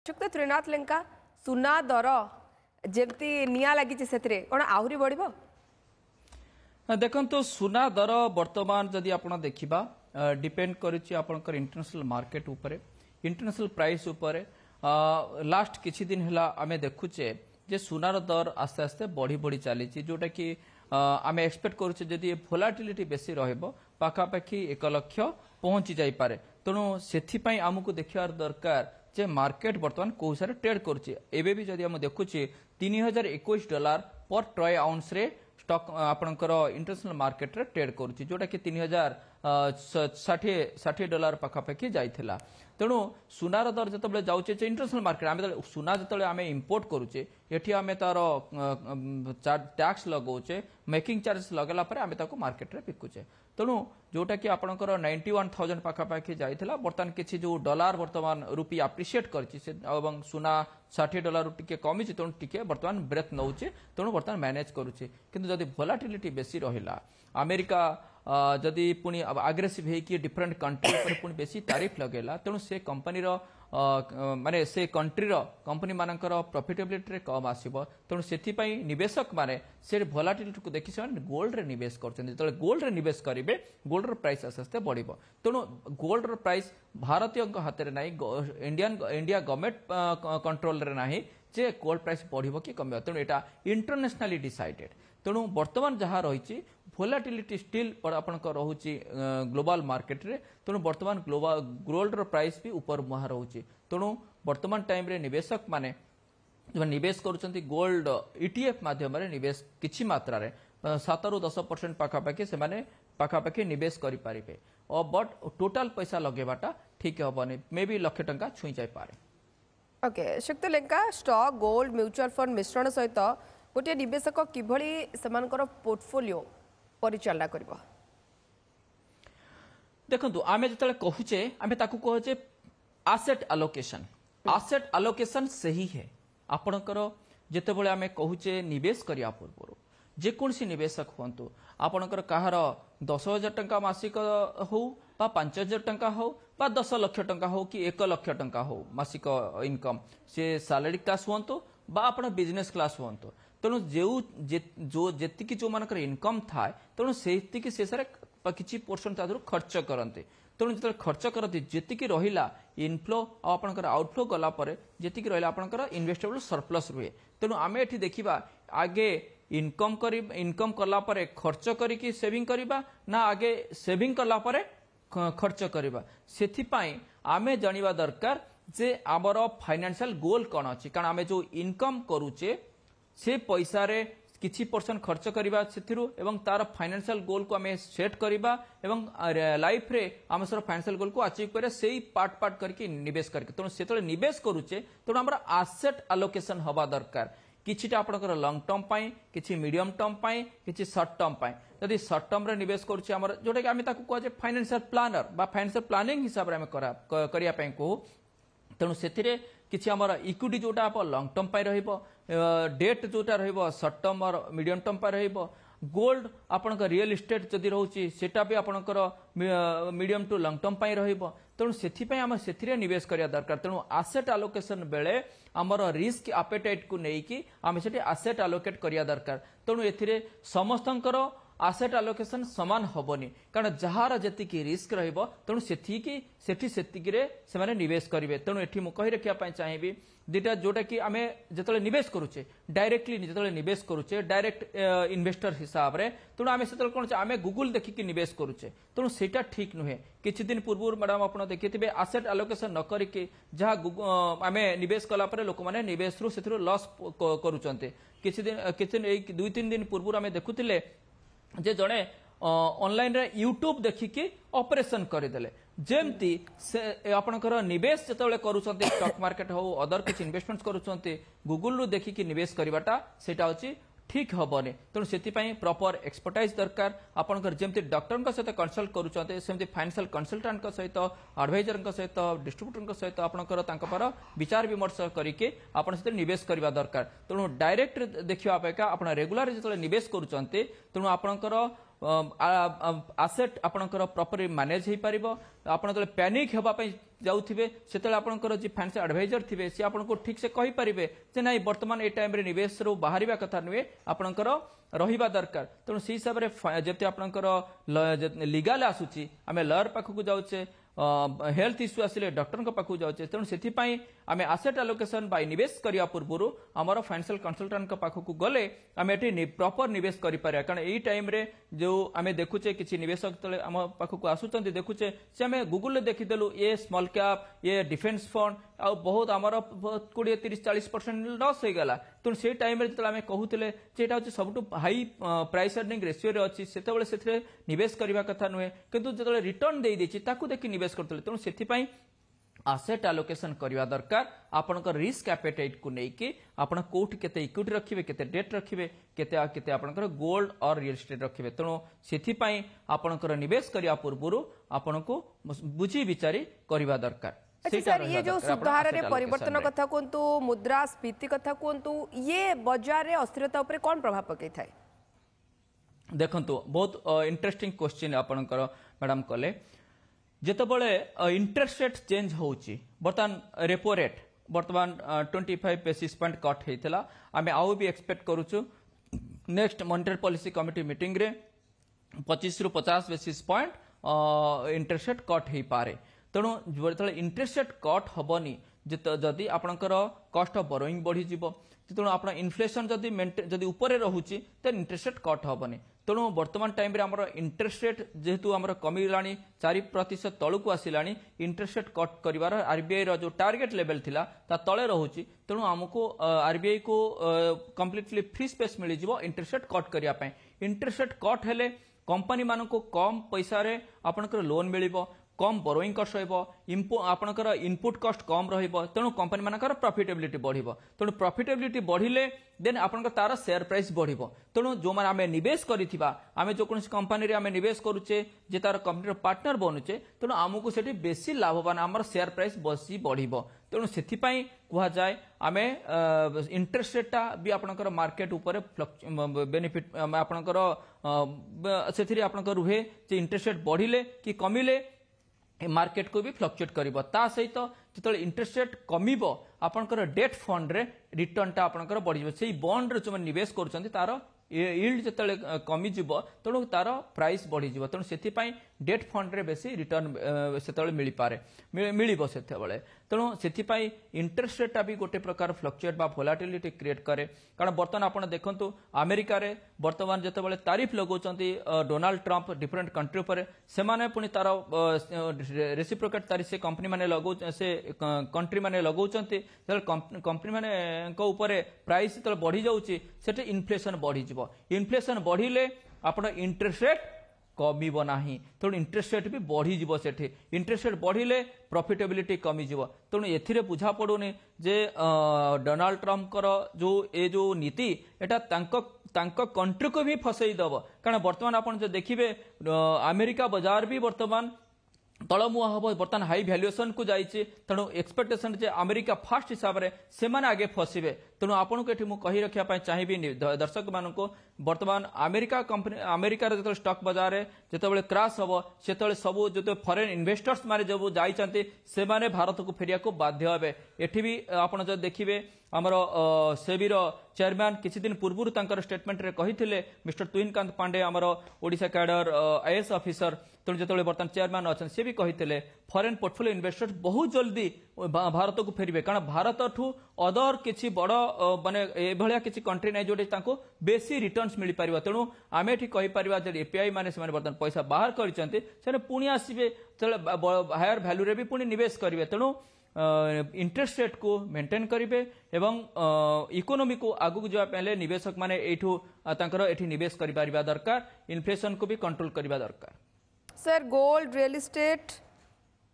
शुक्त त्रिनाथ लेंका सुना दर जमती निया लगी कौन आहरी बढ़ देखो सुना दर बर्तमान जदि आप देखा डिपेंड कर इंटरनेशनल मार्केट उपरे इंटरनेशनल प्राइस उपरे लास्ट किछि दिन हला आमे देखुचे जे सुनार दर आस्ते आस्ते बढ़ी बढ़ी चली जोटा कि आमे एक्सपेक्ट करुचे जदि भोलाटिलिटी बेसी रहइबो पाखापाखि 1 लाख पहुंची जाई पारे तेणु सेथिपाई आमको देखिबार दरकार जे मार्केट बर्तमान कौ हिसाब से ट्रेड करुचे एबे भी जदि हम देखुचे $3021 पर ट्रय आउंस रे स्टॉक आपनकर इंटरनेशनल मार्केट रे ट्रेड करुचे जोटा कि $3060 पाखापाखि जाइथिला तेणु सुनार दर जतबे जाउचे इंटरनेशनल मार्केट आमे सुना जतबे आमे इंपोर्ट करुचे एठी आमे तार टैक्स लगाउचे मेकिंग चार्जेस लगला पर आमे ताको मार्केट रे बिकुचे तेणु जोटा कि आपनकर 91,000 पाखापाखि जाइथिला बर्तमान किछि जो डॉलर बर्तमान रुपी अप्रिशिएट करछि से एवं सुना $60 रु टिके कमी छि तेणु टिके बर्तमान ब्रेथ नउचे तेणु बर्तमान मैनेज करुचे किंतु जदि वोलाटिलिटी बेसी रहिला अमेरिका जदि पुणी आग्रेसिव है डिफरेंट कंट्री पर पुणी बेसी तारीफ लगेला तेणु से कंपनी माने से कंट्री कंपनी मानकर प्रॉफिटेबिलिटी रे कम आसीबो तेणु सेथिपाई निवेशक माने से वोलाटिलिटी को देखि से गोल्ड रे निवेश करछन जतले गोल्ड रे निवेश करिवे गोल्ड रो प्राइस आस्ते आस्ते बढ़िबो तेणु गोल्ड रो प्राइस भारतीय हाथ रे नाही इंडिया गवर्नमेंट कंट्रोल रे नाही जे गोल्ड प्राइस बढ़िबो कि कमिबो तेणु एटा इंटरनेशनली डिसाइडेड तेणु वर्तमान जहाँ रही वोलाटिलिटी स्टिल आपनकर रहुची ग्लोबल मार्केट रे तेणु वर्तमान ग्लोबल गोल्ड रो प्राइस भी ऊपर मुहा रहुची तेणु वर्तमान टाइम रे निवेशक माने जो निवेश करुचंती गोल्ड ETF माध्यम रे निवेश किछि मात्रा रे 7 ରୁ 10% पाखापाखि से माने पाखापाखि निवेश करि पारिबे और बट टोटल पैसा लगेबाटा ठीक हेबनी मे बी लाख टंका छुई जाय पारे। ओके शुक्त Lenka stock gold mutual fund मिश्रण सहित गोटे निवेशक किभली सेमानकर पोर्टफोलियो परिचालना करिबो देखंतु आमे जतले कहूचे आमे ताकू कहूचे एसेट एलोकेशन सही है आपनकर जेतेबेले आमे कहूचे निवेश करिया पूर्व जेकोसी निवेशक होंतु आपनकर कहार 10,000 टंका मासिक हो 5,000 टंका हो 10 लाख टंका हो कि 1 लाख टंका हो मासिक इनकम से सैलरी क्लास होंतु बा आपण बिजनेस क्लास होंतु तेणु जो जेतिकी जो मानकर इनकम थाए तेणु सेतिकी शेषरे किछि पोर्शन तादरु खर्च करते तेणु जतले खर्च करते जेतिकी रहिला इनफ्लो आ आपनकर आउटफ्लो गला परे जेतिकी रहिला आपनकर इन्वेस्टेबल सरप्लस रुहे तेणु आमे एठी देखिबा आगे इनकम कला परे खर्च करिकी सेविंग करिबा ना आगे सेविंग कला परे खर्च करिबा सेथिपाई आमे जानिबा दरकार जे आमर फाइनेंशियल गोल कौन अच्छी कारण आमे जो इनकम करूचे से पैसा रे किछि परसेंट खर्च करिबा सेथिरु एवं तार फाइनेंशियल गोल को आमे सेट करिबा एवं लाइफ रे आमे सर फाइनेंशियल गोल को अचीव करे सेही पार्ट करके निवेश करके तेणु सेतले निवेश करूचे तेणु हमर एसेट एलोकेशन हवा दरकार किछिटा आपनकर लॉन्ग टर्म पाई किछि मीडियम टर्म पाई किछि शॉर्ट टर्म पाई यदि शॉर्ट टर्म रे निवेश करूचे हमर जोटा कि आमे ताकू कहजे फाइनेंशियल प्लानर बा फाइनेंशियल प्लानिंग हिसाब रे आमे करिया पई को तेणु से किसी आमर इक्विटी जोटा आप लॉन्ग टर्म पाई रहिबो डेट जोटा रहिबो शॉर्ट टर्म और मीडियम टर्म पाई रहिबो गोल्ड आपनकर रियल एस्टेट जदि रहउची सेटा भी आपनकर मीडियम टू लॉन्ग टर्म पाई रहिबो तेणु सेथिपई हम सेथिरे निवेश करिया दरकार तेणु एसेट एलोकेशन बेले हमर रिस्क एपेटाइट को नेकी हम सेठी एसेट एलोकेट करिया दरकार तेणु एथिरे समस्तंकर एसेट एलोकेशन समान होबनी कारण जहार जेतिकी रिस्क रहिबो तेणु सेठी रे से माने निवेश करिवे तेणु एठी मु कहि रखिया पई चाहिबी दिटा जोटा कि आमे जतले निवेश करूचे डायरेक्टली जतले निवेश करूचे डायरेक्ट इन्वेस्टर हिसाब रे तेणु आमे सेतले कोन आमे गूगल देखि कि निवेश करूचे तेणु सेटा ठीक नुहे किछि दिन पूर्व मैडम आपण देखिथिबे एसेट एलोकेशन न करिके जहा आमे निवेश कला परे लोक माने निवेश रु सेथरो लॉस करूचंते किछि दिन 2-3 दिन पूर्व आमे देखुतिले जे जड़े ऑनलाइन रे यूट्यूब देखिकी ऑपरेशन करदेले जेमती से आपनकर निवेश जतले करूछंते स्टॉक मार्केट हो अदर किछ इन्वेस्टमेंट्स करूछंते गूगल रु देखिकी निवेश करबाटा सेटा होची ठीक हबने तेणु सेतिपाई प्रॉपर एक्सपर्टाइज दरकार आपनकर जेमती डॉक्टर सहित कंसल्ट करूछंते सेमती फाइनेंशियल कंसल्टेंट सहित एडवाइजर सहित डिस्ट्रीब्यूटर सहित आपनकर तांका पर विचार विमर्श करके आपण सहित निवेश करबा दरकार तेणु डायरेक्ट देखिबा अपेक्षा आपण रेगुलर जतले निवेश करूछंते तेणु आपनकर आसेट आपणकर प्रॉपर मैनेज हो पार आपन जो पैनिक होगापी जाऊे से आपंकर जी फाइनेंशियल एडवाइजर थे सी आपको ठीक से कही पारे जे ना बर्तमान ये टाइम निवेश रू बाहर कथा नुहे आपंकर रहा दरकार तेणु से हिसाब से जब आपंकर लीगल आसूची आम लयर पाखक जाऊे हेल्थ इश्यू आसिले डॉक्टर पाखक जाऊे तेणु से आम आसेट आलोकेशन बा निवेश करने पूर्व आमर फाइनेंशियल कंसल्टेंट पाखक गले आम ये प्रॉपर निवेश कर कारण यही टाइम जो आम देखुचे किसी निवेशक आम पाखक आसुच्च देखुचे से आम गूगल देखीदेलु ये स्मॉल कैप ये डिफेन्स फंड आ बहुत आमर 20-30-40% लॉस हो गला तेणु से टाइम जो आम कहते हूँ सब हाई प्राइस अर्निंग रेशियो अच्छी से निवेश करने कथा नुहे किंतु जो रिटर्न दे देखी निवेश करते तेणु से आसेट आलोकेशन करवा दरकार आपण रिस्क एपेटाइट को लेकिन आपण कोठी केते इक्विटी रखिबे केते डेट रखिबे केते केते आपनकर गोल्ड और रियल एस्टेट रखिबे तेणु सेथिपाई आपनकर निवेश करिया पूर्व आपनको बुझी विचारी करवा दरकार। अच्छा सर ये जो सुधार रे परिवर्तन कथा कोंतु मुद्रा स्फीति कथा कोंतु ये बाजार रे अस्थिरता ऊपर कोन प्रभाव पकै थाए देखंतु बहुत इंटरेस्टिंग क्वेश्चन आपनकर मैडम कले जेतबळे इंटरेस्ट रेट चेंज होउची बर्तमान रेपो रेट बर्तमान 25 बेसिस पॉइंट कट हेतला आमे आउ भी एक्सपेक्ट करूछु next monetary policy committee meeting रे 25 रु 50 basis point interest rate cut हे पारे तेणु जो इंटरेस्ट रेट कट हबनी जदि आपणकर कॉस्ट ऑफ बोरोइंग बढ़ी जीवो तेणु आप इनफ्लेशन जदि ऊपर रोचे तो इंटरेस्ट रेट कट हेनी तेणु वर्तमान टाइम रे हमर इंटरेस्ट रेट जेहेतु हमर कमिलानी 4% तलू आसिला इंटरेस्ट रेट कट कर आरबीआई रो जो टार्गेट लेवल थिला ता तले रोचे तेणु आमको आरबीआई को कंप्लीटली फ्री स्पेस मिल जाव इंटरेस्ट रेट कट करने इंटरेस्ट रेट कट हेले कंपनी मान को कम पैसा रे आपनकर लोन मिलिबो कम बोरोइंग कस्ट आपणकर इनपुट कस्ट कम तेणु कंपनी मानकर प्रॉफिटेबिलिटी बढ़िबो तेणु प्रॉफिटेबिलिटी बढ़िले देन आपन तार शेयर प्राइस बढ़िबो तेणु जो माने आमे निवेश करिथिबा आमे जो कोनसी कंपनी रे आमे निवेश करूचे जे तार कंपनी पार्टनर बनुचे तेणु आमको सेठी बेसी लाभवान आमर शेयर प्राइस बसी बढ़िबो तेणु सेथि पई कुहा जाय आमे इंटरेस्ट रेटा भी आपनकर मार्केट ऊपर बेनिफिट आपनकर सेथि आपनकर रुहे जे इंटरेस्ट रेट बढ़िले कि कमिले मार्केट को भी फ्लक्चुएट करिबो ता सहित जो इंटरेस्ट रेट कमिबो आपनकर डेट फंड रे रिटर्न टा आपनकर बढ़िबो सेही बॉन्ड रे जो मिनिवेश करूचंती तार यील्ड जतले कमी जीवो तेणु तार प्राइस बढ़ी जीवो तेणु सेथि पई डेट फंड रे बेसी रिटर्न सेतले मिली पारे मिलिबो सेतेबेले तेणु सेथि पई इंटरेस्ट रेट भी गोटे प्रकार फ्लक्चुएट बा वोलाटिलिटी क्रिएट करे कारण बर्तमान आपण देखंतु अमेरिका रे बर्तमान जतबेले तारिफ लगौचंती डोनाल्ड ट्रम्प डिफरेंट कंट्री पर से माने पुनी तार रेसिप्रोकेट तारिफ से कंपनी माने लगौ से कंट्री माने लगौचंती कंपनी माने को ऊपर प्राइस तले बढ़ी जाउची सेटे इन्फ्लेशन बढ़ी जीवो इन्फ्लेशन बढ़िले आपण इंटरेस्ट रेट कमिबो नाही तेणु इंटरेस्ट रेट भी बढ़ी जीवो सेठी इंटरेस्ट रेट बढ़िले प्रॉफिटेबिलिटी कमी जीवो तेणु एथिरे बुझा पड़ुनी जे डोनाल्ड ट्रम्प कर जो नीति एटा तांको कंट्री को भी फसई दब कारण बर्तमान आपण जो देखिबे अमेरिका बाजार भी बर्तमान तलमुआ हम बर्तमान हाई भैल्युएसन को जाइए तेणु एक्सपेक्टेशन जे अमेरिका फास्ट हिसाब से माने आगे फसबे तेणु आपन को एठी कही रखा चाहिए दर्शक मान को बर्तमान अमेरिका कंपनी अमेरिका जो स्टॉक बाजार जिते क्राश हम से सब जो फॉरेन इन्वेस्टर्स माने जब जाइए से माने भारत को फेरिया को बाध्य हे एठी भी आपन जो देखिबे आमर सेबीर चेयरमैन किछि दिन पूर्व तांकर स्टेटमेंट रे कहिथिले मिस्टर तुहिनकांत पांडे आमर ओडिशा कैडर आईएएस ऑफिसर तेणु जो बर्तमान चेयरमैन अच्छा से भी कहिथिले फॉरेन पोर्टफोलियो इन्वेस्टर्स बहुत जल्दी भारत को फेरिबे कारण भारत ठू अदर किछि बड़ माने ए भलिया किछि कंट्री नै जोटे तांको बेसी रिटर्न्स मिल पारिबा तेणु आमे एठी कहि पारिबा जे एपीआई माने से बर्तमान पैसा बाहर करिसंते से पुणी आसीबे हायर वैल्यू रे भी पुणी निवेश करिवे तेणु इंटरेस्ट रेट को मेंटेन करेंगे एवं इकोनॉमी को आगु जावाई निवेशक माने एठी निवेश करिबा दरकार इन्फ्लेशन को भी कंट्रोल करबा दरकार। सर गोल्ड रियल एस्टेट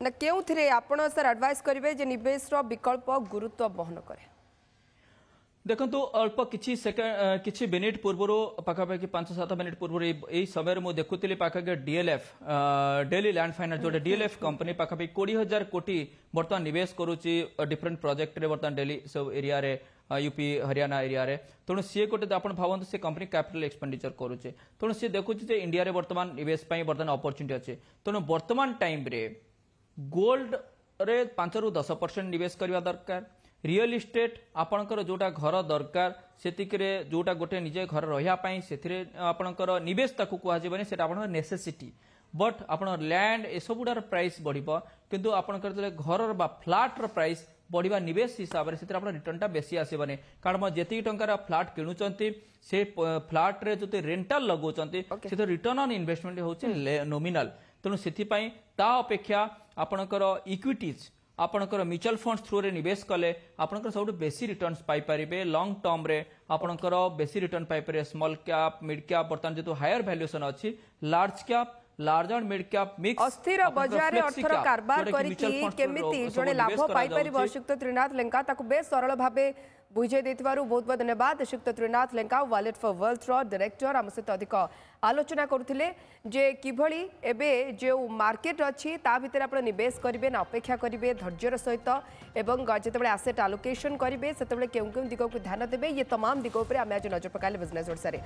ना केउ थिरे आपण सर एडवाइस करिवे जे निवेश रो विकल्प गुरुत्व बहन करे देखो अल्प किसी मिनिट पूर्व पाखापाखि 5-7 मिनिट पूर्व यही समय मुझे देखुली पाखापाखि डीएलएफ डेली लैंड फाइनेंस जो डीएलएफ कंपनी पाखापाखि 20,000 कोटी बर्तमान निवेश करुच्ची डिफरेंट प्रोजेक्ट रे बर्तमान डेली सब एरिया रे यूपी हरियाणा एरिया रे तेणु सी गोटे आप भावतु से कंपनी कैपिटल एक्सपेंडिचर करुचे तेणु सी देखुचे इंडिया रे बर्तमान निवेश बर्तमान अपॉर्चुनिटी अच्छे तेणु बर्तमान टाइम रे गोल्ड रे 5-10% निवेश करने दरकार रियल इस्टेट आपणकर जोटा घर दरकार सेतिकरे जोटा गोटे निजे घर रहिया से आपणकर निवेश ताकू कहजबनी सेटा आपणकर नेसेसिटी बट आपण लैंड ए सबुडार प्राइस बढ़िबो किंतु आपणकर घर बा फ्लैट र प्राइस बढ़िबा निवेश हिसाब से आपन रिटर्न टा बेसी आसीबनी कारण जेती टंकार फ्लैट किणुचंती से फ्लैट रे जो रेंटल लगौचंती से रिटर्न ऑन इन्वेस्टमेंट होची नॉमिनल तेणु सेथिपाई ता अपेक्षा आपणकर इक्विटीज आपणकर म्यूचुअल फंड्स थ्रू रे निवेश कले आपणकर सब बेसी रिटर्न्स पाई परिबे लॉन्ग टर्म रे आपणकर बेसी रिटर्न पाई परिबे स्मॉल कैप मिड कैप बर्तमान जेतु हायर वैल्यूएशन अछि large cap large and mid cap mix अस्थिर बजार रे अर्थर कारबार करिकि केमिति जणे लाभ पाई परिबो श्रीयुक्त त्रिनाथ लेंका ताकू बेस सरल भाबे बुझे देथिबारु बहुत बहुत धन्यवाद Shriyukta Trinath Lenka wallet for wealth रो डायरेक्टर हम सहित अधिक आलोचना करथिले जे किभଳି एबे जे मार्केट अछि ता भितर आपण निवेश करिवे ना अपेक्षा करिवे धैर्यर सहित एवं जेतेबेले एसेट एलोकेशन करिवे सेतेबेले केउ केउ दिगो को ध्यान देबे ये तमाम दिगो ऊपर हम आज नजर पकाले बिजनेस ओडिसा रे।